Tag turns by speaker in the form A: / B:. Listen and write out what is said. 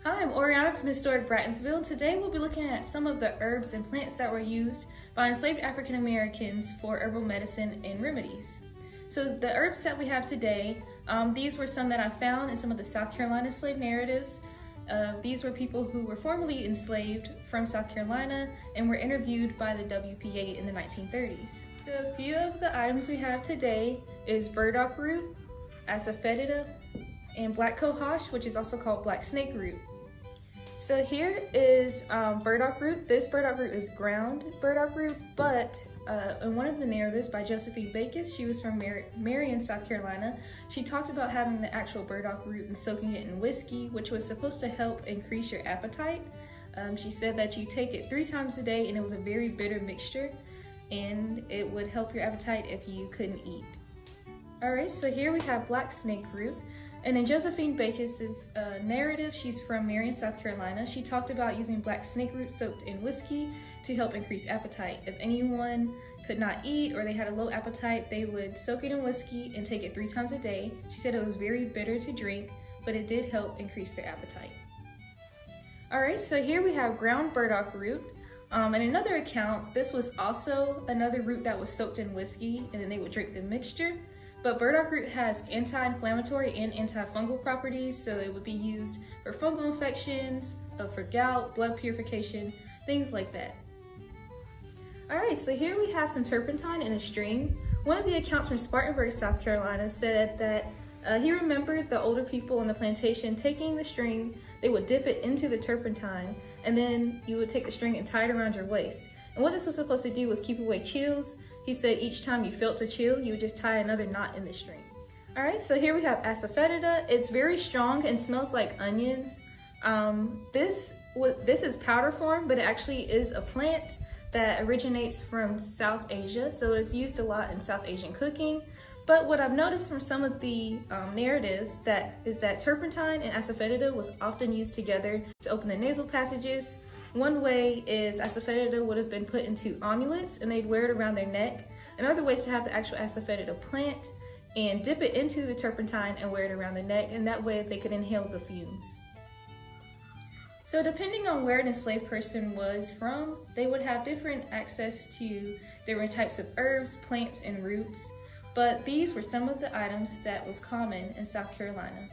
A: Hi, I'm Oriana from Historic Brattonsville. Today we'll be looking at some of the herbs and plants that were used by enslaved African Americans for herbal medicine and remedies. So the herbs that we have today, these were some that I found in some of the South Carolina slave narratives. These were people who were formerly enslaved from South Carolina and were interviewed by the WPA in the 1930s. So a few of the items we have today is burdock root, Asafoetida, and black cohosh, which is also called black snake root. So here is burdock root. This burdock root is ground burdock root, but in one of the narratives by Josephine Backus, she was from Marion, South Carolina, she talked about having the actual burdock root and soaking it in whiskey, which was supposed to help increase your appetite. She said that you take it 3 times a day and it was a very bitter mixture and it would help your appetite if you couldn't eat. Alright, so here we have black snake root. And in Josephine Backus's narrative, she's from Marion, South Carolina, she talked about using black snake root soaked in whiskey to help increase appetite. If anyone could not eat or they had a low appetite, they would soak it in whiskey and take it 3 times a day. She said it was very bitter to drink, but it did help increase their appetite. Alright, so here we have ground burdock root. In another account, this was also another root that was soaked in whiskey and then they would drink the mixture. But burdock root has anti-inflammatory and antifungal properties, so it would be used for fungal infections, for gout, blood purification, things like that. Alright, so here we have some turpentine in a string. One of the accounts from Spartanburg, South Carolina said that he remembered the older people on the plantation taking the string, they would dip it into the turpentine, and then you would take the string and tie it around your waist. And what this was supposed to do was keep away chills. He said each time you felt a chill, you would just tie another knot in the string. Alright, so here we have Asafoetida. It's very strong and smells like onions. This is powder form, but it actually is a plant that originates from South Asia, so it's used a lot in South Asian cooking. But what I've noticed from some of the narratives is that turpentine and Asafoetida was often used together to open the nasal passages. One way is Asafoetida would have been put into amulets and they'd wear it around their neck. Another way is to have the actual Asafoetida plant and dip it into the turpentine and wear it around the neck, and that way they could inhale the fumes. So depending on where an enslaved person was from, they would have different access to different types of herbs, plants, and roots, but these were some of the items that was common in South Carolina.